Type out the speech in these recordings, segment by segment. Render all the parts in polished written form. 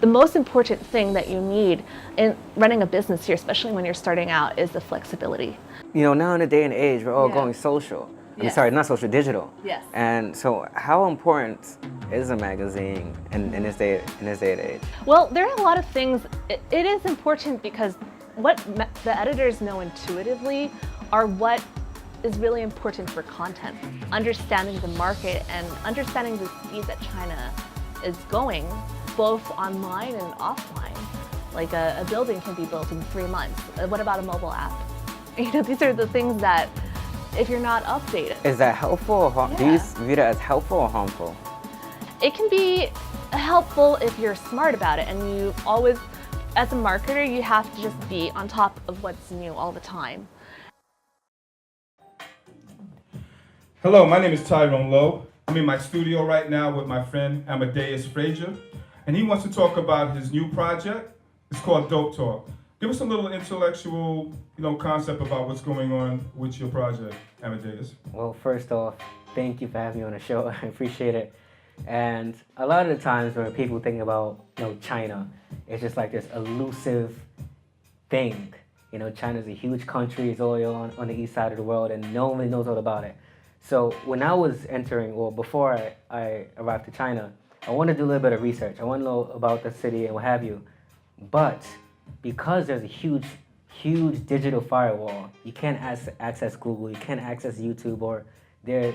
the most important thing that you need in running a business here, especially when you're starting out, is the flexibility. Now in the day and age, we're all Yeah. going social. Yes. Sorry, not social, digital. Yes. And so how important is a magazine in this day and age? Well, there are a lot of things. It is important because what the editors know intuitively are what is really important for content. Understanding the market and understanding the speed that China is going, both online and offline. Like a building can be built in 3 months. What about a mobile app? These are the things that, if you're not updated. Is that helpful or harmful? Do you view that as helpful or harmful? It can be helpful if you're smart about it, and you always, as a marketer, you have to just be on top of what's new all the time. Hello, my name is Tyrone Lowe. I'm in my studio right now with my friend Amadeus Frazier, and he wants to talk about his new project. It's called Dope Talk. Give us a little intellectual, concept about what's going on with your project, Amadeus. Well, first off, thank you for having me on the show. I appreciate it. And a lot of the times when people think about, China, it's just like this elusive thing. China's a huge country. It's all on the east side of the world, and no one really knows all about it. So when I was before I arrived to China, I wanted to do a little bit of research. I want to know about the city and what have you. But because there's a huge digital firewall, you can't access Google, you can't access YouTube or their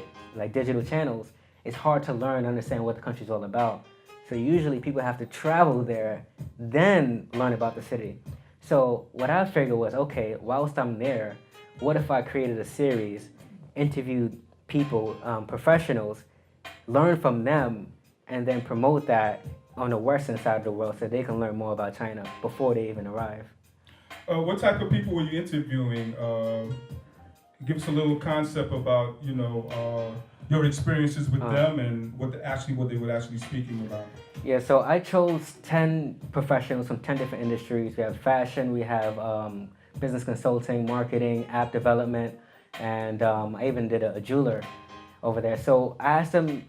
digital channels. It's hard to learn and understand what the country's all about. So usually people have to travel there, then learn about the city. So what I figured was, okay, whilst I'm there, what if I created a series, interviewed people, professionals, learn from them, and then promote that on the western side of the world so they can learn more about China before they even arrive. What type of people were you interviewing? Give us a little concept about, your experiences with them and what they were actually speaking about. Yeah, so I chose 10 professionals from 10 different industries. We have fashion, we have business consulting, marketing, app development, and I even did a jeweler over there. So I asked them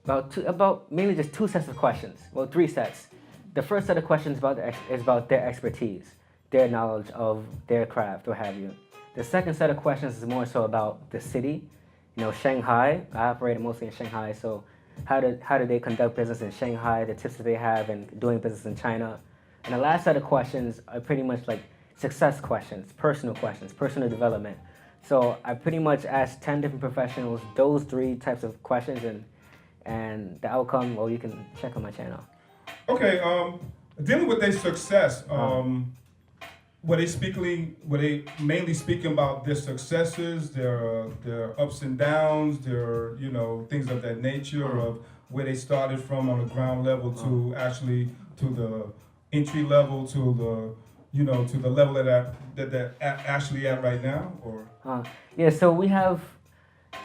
about mainly just 2 sets of questions. Well, 3 sets. The first set of questions is about their expertise, their knowledge of their craft, what have you. The second set of questions is more so about the city. Shanghai. I operated mostly in Shanghai, so how do they conduct business in Shanghai, the tips that they have in doing business in China. And the last set of questions are pretty much like success questions, personal development. So I pretty much asked 10 different professionals those 3 types of questions, and the outcome, well, you can check on my channel. Okay, dealing with their success, were they mainly speaking about their successes, their ups and downs, their things of that nature, of where they started from on the ground level to actually to the entry level to the level that they're actually at right now, or? Yeah, so we have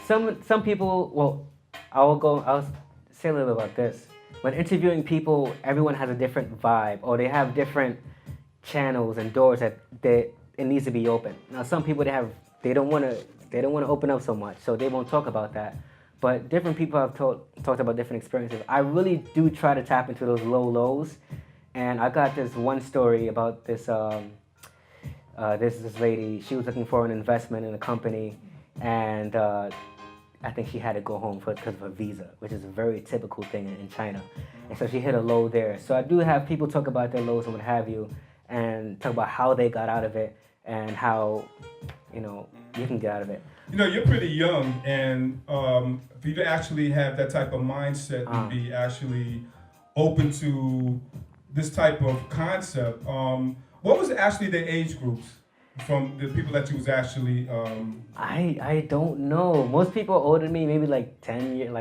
some people. Well, I'll say a little bit about this. When interviewing people, everyone has a different vibe, or they have different channels and doors that it needs to be open. Now, some people they don't want to open up so much, so they won't talk about that. But different people have talked about different experiences. I really do try to tap into those lows, and I got this one story about this this lady. She was looking for an investment in a company, and I think she had to go home because of her visa, which is a very typical thing in China. And so she hit a low there. So I do have people talk about their lows and what have you, and talk about how they got out of it and how, you can get out of it. You're pretty young, and for you to actually have that type of mindset and be actually open to this type of concept, what was actually the age groups from the people that you was actually... I don't know. Most people older than me, maybe like 10 years,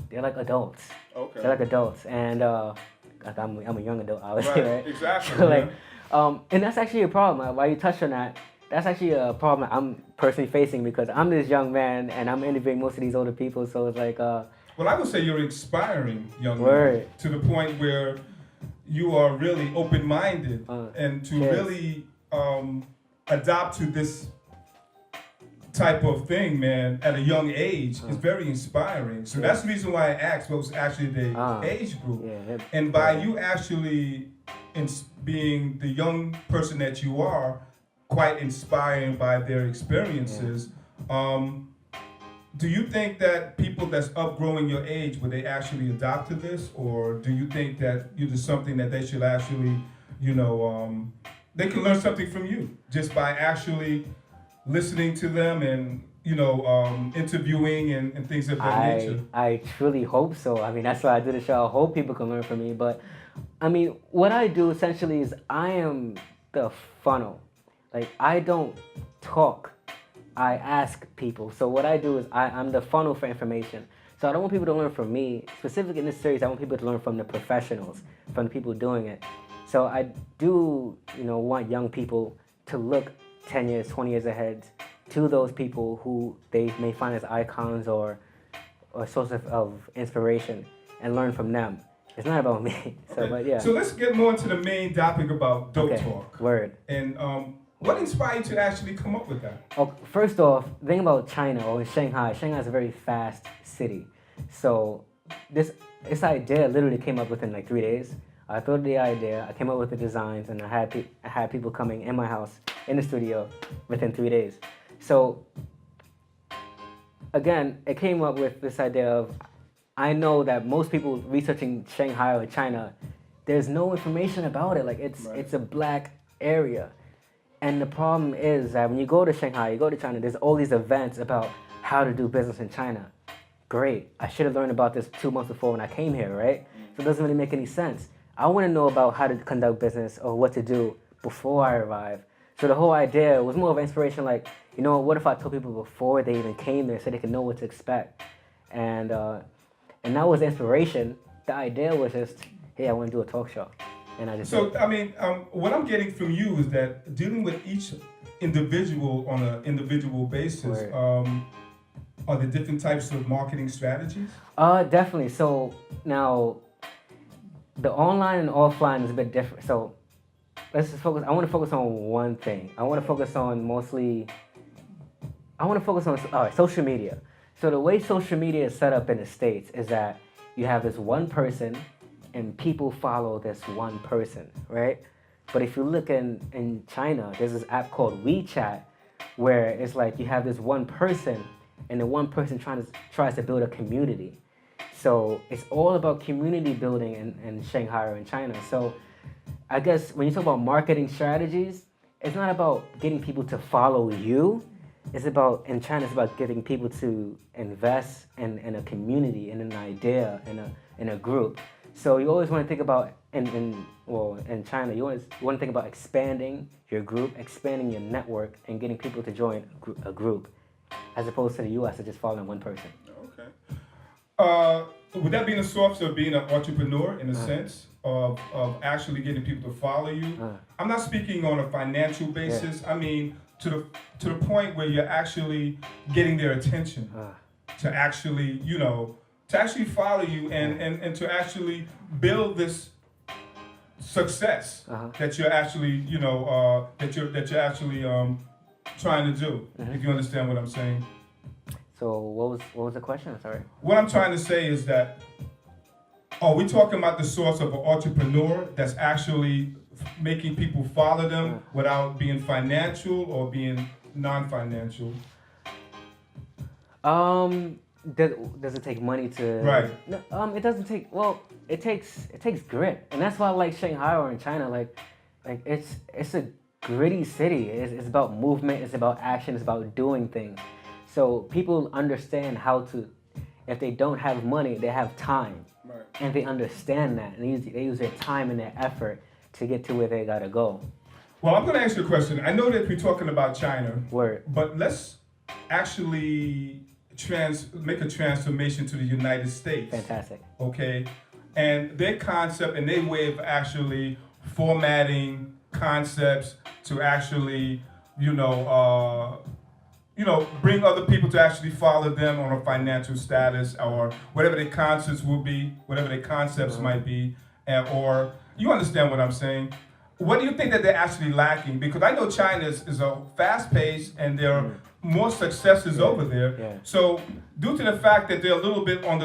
they're like adults. Okay. They're like adults, and I'm a young adult, obviously, right? Exactly. So and that's actually a problem. While you touched on that, that's actually a problem I'm personally facing because I'm this young man and I'm interviewing most of these older people. So it's like. Well, I would say you're inspiring young men to the point where you are really open-minded and to really adopt to this type of thing, man, at a young age is very inspiring. So that's the reason why I asked what was actually the age group. And by you actually being the young person that you are, quite inspiring by their experiences, do you think that people that's upgrowing your age, would they actually adopt to this? Or do you think that it is something that they should actually, they can learn something from you just by actually listening to them and, interviewing and things of that nature? I truly hope so. I mean, that's why I do the show. I hope people can learn from me. But, I mean, what I do essentially is I am the funnel. Like, I don't talk. I ask people. So what I do is I'm the funnel for information. So I don't want people to learn from me. Specifically in this series, I want people to learn from the professionals, from the people doing it. So I do, want young people to look 10 years, 20 years ahead to those people who they may find as icons or a source of inspiration and learn from them. It's not about me. So, okay. But yeah. So let's get more into the main topic about Dope Talk. Word. And what inspired you to actually come up with that? Oh, first off, the thing about China or Shanghai is a very fast city. So this idea literally came up within like 3 days. I thought of the idea, I came up with the designs, and I had people coming in my house, in the studio, within 3 days. So again, it came up with this idea of, I know that most people researching Shanghai or China, there's no information about it. Like it's a black area. And the problem is that when you go to Shanghai, you go to China, there's all these events about how to do business in China. Great. I should have learned about this 2 months before when I came here, right? So it doesn't really make any sense. I want to know about how to conduct business or what to do before I arrive. So the whole idea was more of inspiration, like, what if I told people before they even came there so they can know what to expect? And that was inspiration. The idea was just, hey, I want to do a talk show. And I just what I'm getting from you is that dealing with each individual on an individual basis, are there different types of marketing strategies? Definitely. So now, the online and offline is a bit different. So let's just focus. I want to focus on one thing. I want to focus on social media. So the way social media is set up in the States is that you have this one person and people follow this one person, right? But if you look in China, there's this app called WeChat where it's like you have this one person and the one person tries to build a community. So it's all about community building in Shanghai or in China. So I guess when you talk about marketing strategies, it's not about getting people to follow you. In China, it's about getting people to invest in a community, in an idea, in a group. So you always want to think about, in China, you want to think about expanding your group, expanding your network, and getting people to join a group, as opposed to the U.S. of just following one person. Okay. Would that be in the source of being an entrepreneur in a sense of actually getting people to follow you? I'm not speaking on a financial basis. I mean, to the point where you're actually getting their attention to actually, to actually follow you and to actually build this success that you're actually, that you're actually trying to do. If you understand what I'm saying. So what was the question? Sorry. What I'm trying to say is that, are we talking about the source of an entrepreneur that's actually making people follow them without being financial or being non-financial? Does it take money to? Right. No, it doesn't take. Well, it takes grit, and that's why I like Shanghai or in China. Like it's a gritty city. It's about movement. It's about action. It's about doing things. So people understand how to. If they don't have money, they have time, and they understand that, and they use their time and their effort to get to where they gotta go. Well, I'm going to ask you a question. I know that we're talking about China, but let's actually make a transformation to the United States. Fantastic. Okay, and their concept and their way of actually formatting concepts to actually, bring other people to actually follow them on a financial status or whatever their concepts will be, whatever their concepts might be, or you understand what I'm saying. What do you think that they're actually lacking? Because I know China is a fast pace and they're more successes over there. Yeah. So, due to the fact that they're a little bit on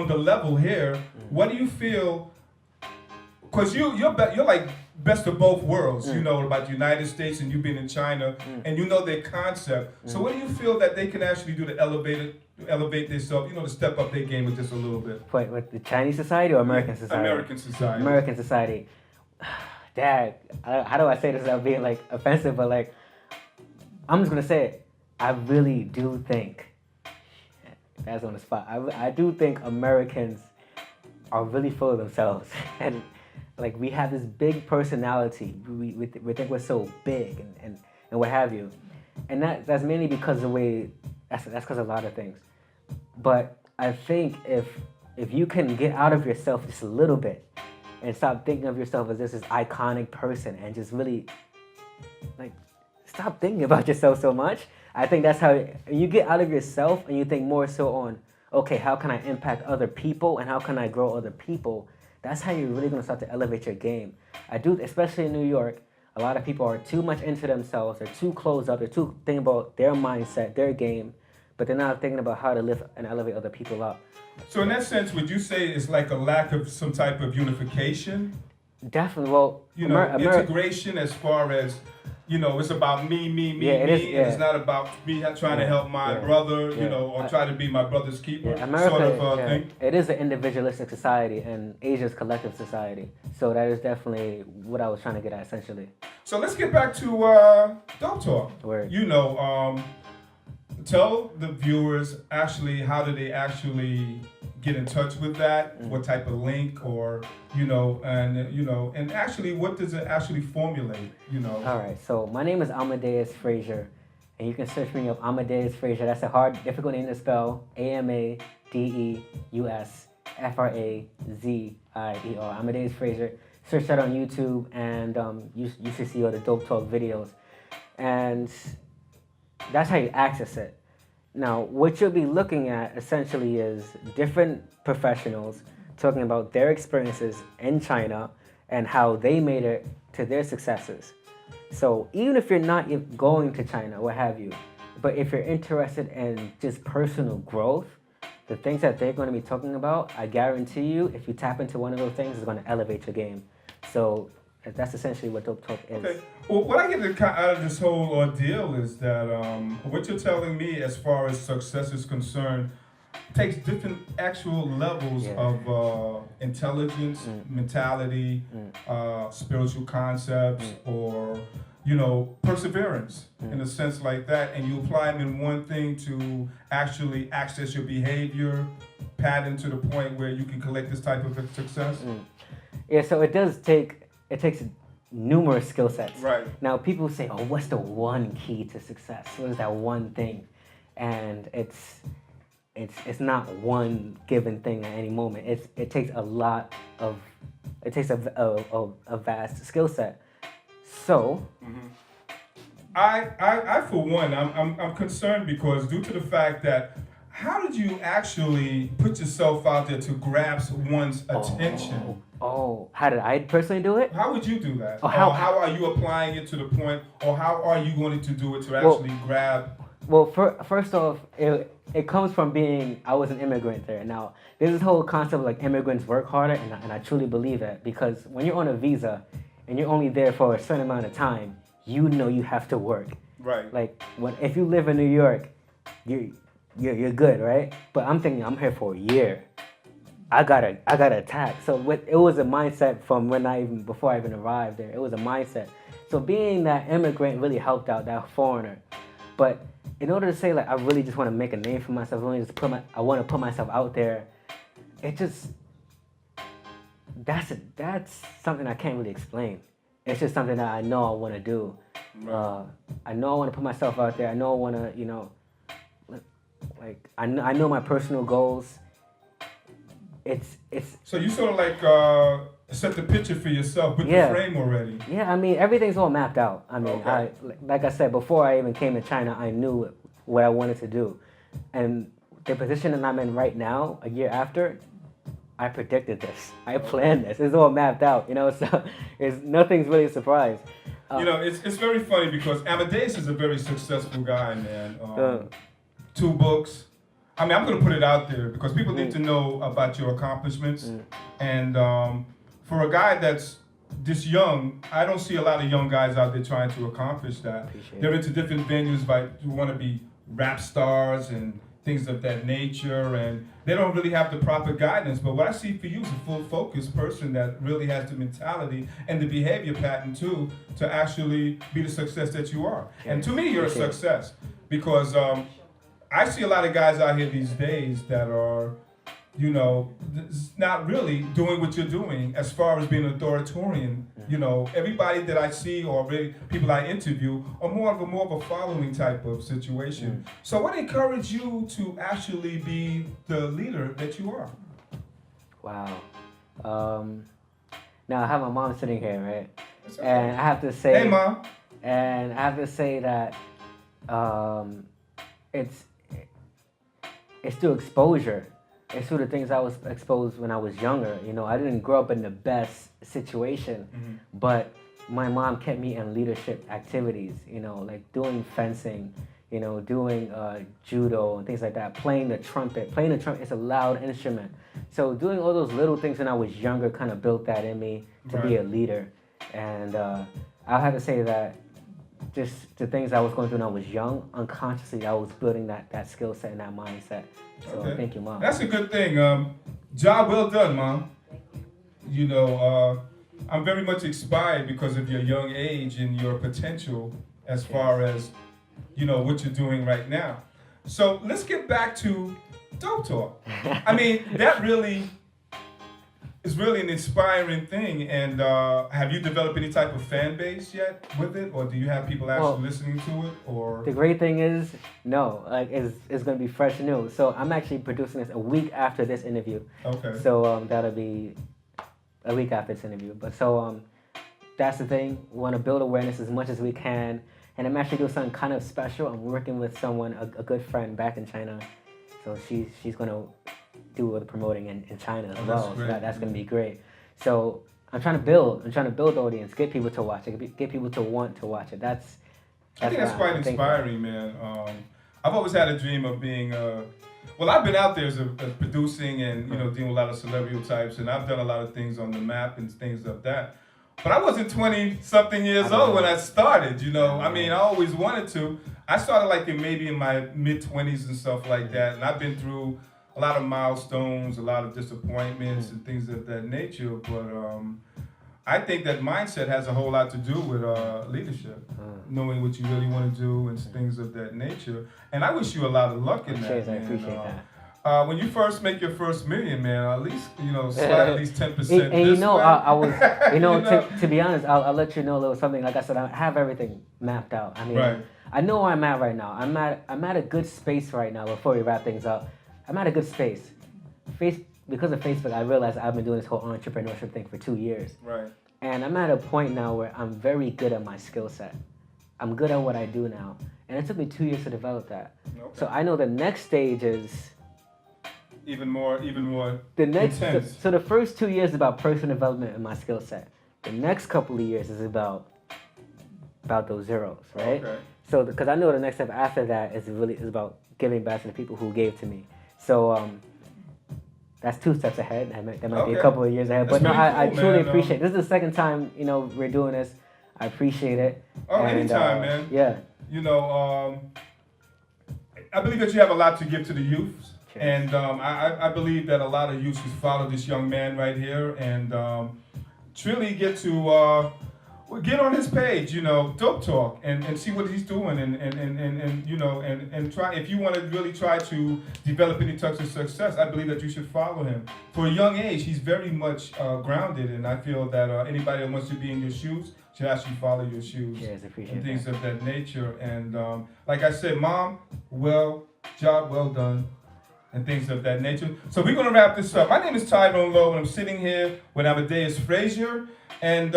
the level here, what do you feel? Because you're like best of both worlds. You know about the United States and you've been in China, and you know their concept. So, what do you feel that they can actually do to elevate themselves? You know, to step up their game with just a little bit. Wait, with the Chinese society or American society? American society. American society. Dad, how do I say this without being like offensive? But like, I'm just gonna say it. I really do think. That's on the spot. I do think Americans are really full of themselves, and like we have this big personality. We think we're so big and what have you, and that's mainly because of the way. That's because of a lot of things. But I think if you can get out of yourself just a little bit and stop thinking of yourself as this iconic person and just really like stop thinking about yourself so much. I think that's how you get out of yourself and you think more so on, okay, how can I impact other people and how can I grow other people? That's how you're really going to start to elevate your game. I do, especially in New York, a lot of people are too much into themselves. They're too closed up. They're too thinking about their mindset, their game, but they're not thinking about how to lift and elevate other people up. So in that sense, would you say it's like a lack of some type of unification? Definitely. Well, integration as far as, it's about me, it is, and it's not about me trying to help my brother, or try to be my brother's keeper, America, sort of thing. It is an individualistic society, and Asia's collective society. So that is definitely what I was trying to get at, essentially. So let's get back to Dope Talk. Word. Tell the viewers actually how do they actually get in touch with that? What type of link or and actually what does it actually formulate? All right. So my name is Amadeus Frazier, and you can search me up Amadeus Frazier. That's a hard, difficult name to spell. Amadeus Frazier. Amadeus Frazier. Search that on YouTube, and you should see all the Dope Talk videos, and that's how you access it. Now, what you'll be looking at essentially is different professionals talking about their experiences in China and how they made it to their successes. So even if you're not going to China, what have you, but if you're interested in just personal growth, the things that they're going to be talking about, I guarantee you, if you tap into one of those things, it's going to elevate your game. So that's essentially what Dope Talk is. Okay. Well, what I get out of this whole ordeal is that what you're telling me as far as success is concerned takes different actual levels of intelligence, mentality, spiritual concepts, or perseverance in a sense like that, and you apply them in one thing to actually access your behavior pattern to the point where you can collect this type of success. Yeah, so it takes numerous skill sets. Right. Now people say, oh, what's the one key to success? What is that one thing? And it's not one given thing at any moment. It takes a vast skill set. So I for one, I'm concerned because due to the fact that how did you actually put yourself out there to grasp one's attention? How did I personally do it? How would you do that? How are you applying it to the point, or how are you going to do it to actually grab? Well, first off, it comes from I was an immigrant there. Now, there's this whole concept of like immigrants work harder, and I truly believe that, because when you're on a visa and you're only there for a certain amount of time, you have to work. Right. Like if you live in New York, you're good, right? But I'm thinking I'm here for a year. I gotta attack. So it was a mindset from before I even arrived there. It was a mindset. So being that immigrant really helped out, that foreigner. But in order to say like I really just want to make a name for myself, I want to put myself out there. That's something I can't really explain. It's just something that I know I want to do. Right. I know I want to put myself out there. I know I want to, I know my personal goals. It's. So you sort of like set the picture for yourself with the frame already. Yeah, I mean everything's all mapped out. I mean, okay. Like I said before I even came to China, I knew what I wanted to do, and the position that I'm in right now, a year after, I predicted this. I planned this. It's all mapped out, so nothing's really a surprise. You know, it's very funny because Amadeus is a very successful guy, man. 2 books. I mean, I'm going to put it out there because people need to know about your accomplishments. And for a guy that's this young, I don't see a lot of young guys out there trying to accomplish that. They're into different venues who want to be rap stars and things of that nature, and they don't really have the proper guidance. But what I see for you is a full focused person that really has the mentality and the behavior pattern too to actually be the success that you are. And to me, you're a success because I see a lot of guys out here these days that are, you know, not really doing what you're doing as far as being an authoritarian. You know, everybody that I see or really people I interview are more of a following type of situation. So what encouraged you to actually be the leader that you are? Wow. Now I have my mom sitting here, right? Okay. And I have to say, hey, Mom. And I have to say that it's through exposure. It's through the things I was exposed when I was younger. You know, I didn't grow up in the best situation, but my mom kept me in leadership activities, you know, like doing fencing, you know, doing judo and things like that, playing the trumpet. Playing the trumpet is a loud instrument. So doing all those little things when I was younger kind of built that in me to be a leader. And I have to say that just the things I was going through when I was young, unconsciously I was building that skill set and that mindset. So thank you, Mom. That's a good thing. Job well done, Mom. You know, I'm very much inspired because of your young age and your potential as far as, you know, what you're doing right now. So let's get back to Dope Talk. I mean, that really is really an inspiring thing. And have you developed any type of fan base yet with it? Or do you have people actually listening to it? Or the great thing is, no, like it's going to be fresh and new. So I'm actually producing this a week after this interview. Okay. So that'll be a week after this interview. But so that's the thing. We want to build awareness as much as we can. And I'm actually doing something kind of special. I'm working with someone, a good friend back in China. So she's going to do the promoting in China as well. So that's going to be great. So I'm trying to build the audience, get people to watch it, get people to want to watch it. I think that's quite inspiring, man. I've always had a dream of being, well, I've been out there as producing and, you know, dealing with a lot of celebrity types, and I've done a lot of things on the map and things of that. But I wasn't 20-something years old when I started, you know. I mean, I always wanted to. I started like maybe in my mid-20s and stuff like that, and I've been through a lot of milestones, a lot of disappointments and things of that nature. But I think that mindset has a whole lot to do with leadership, knowing what you really want to do and things of that nature. And I wish you a lot of luck in that. Cheers, I appreciate that. When you first make your first million, man, at least, you know, slide at least 10%. And you know, I was, you know, to be honest, I'll let you know a little something. Like I said, I have everything mapped out. I mean, I know where I'm at right now. I'm at a good space right now. Before we wrap things up, I'm at a good space. Because of Facebook, I realized I've been doing this whole entrepreneurship thing for 2 years. Right. And I'm at a point now where I'm very good at my skill set. I'm good at what I do now. And it took me 2 years to develop that. Okay. So I know the next stage is even more the next intense. So the first 2 years is about personal development and my skill set. The next couple of years is about those zeros, right? Okay. So because I know the next step after that is about giving back to the people who gave to me. So that's 2 steps ahead. That might be a couple of years ahead. That's but no, I cool, truly man. appreciate it. This is the second time, you know, we're doing this. I appreciate it. Oh, anytime, man. Yeah. You know, I believe that you have a lot to give to the youth. Cheers. And I believe that a lot of youth should follow this young man right here and truly get to get on his page, you know, Dope Talk, and see what he's doing, and you know, and try. If you want to really try to develop any types of success, I believe that you should follow him. For a young age, he's very much grounded, and I feel that anybody that wants to be in your shoes should actually follow your shoes. Yes, appreciate and things that. of that nature. And like I said, Mom, job well done. And things of that nature. So we're going to wrap this up. My name is Tyrone Lowe, and I'm sitting here with Amadeus Frazier. And,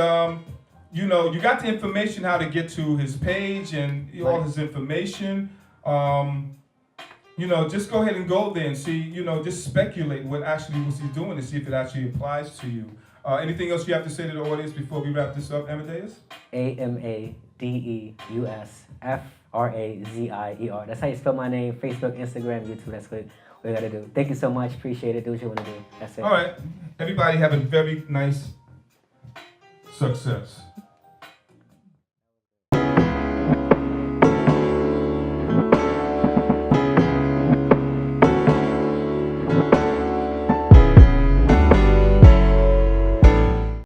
you know, you got the information how to get to his page and all his information. You know, just go ahead and go there and see, you know, just speculate what he's doing to see if it actually applies to you. Anything else you have to say to the audience before we wrap this up, Amadeus? AmadeusFrazier. That's how you spell my name. Facebook, Instagram, YouTube. That's what we gotta do. Thank you so much. Appreciate it. Do what you wanna do. That's it. All right. Everybody have a very nice success.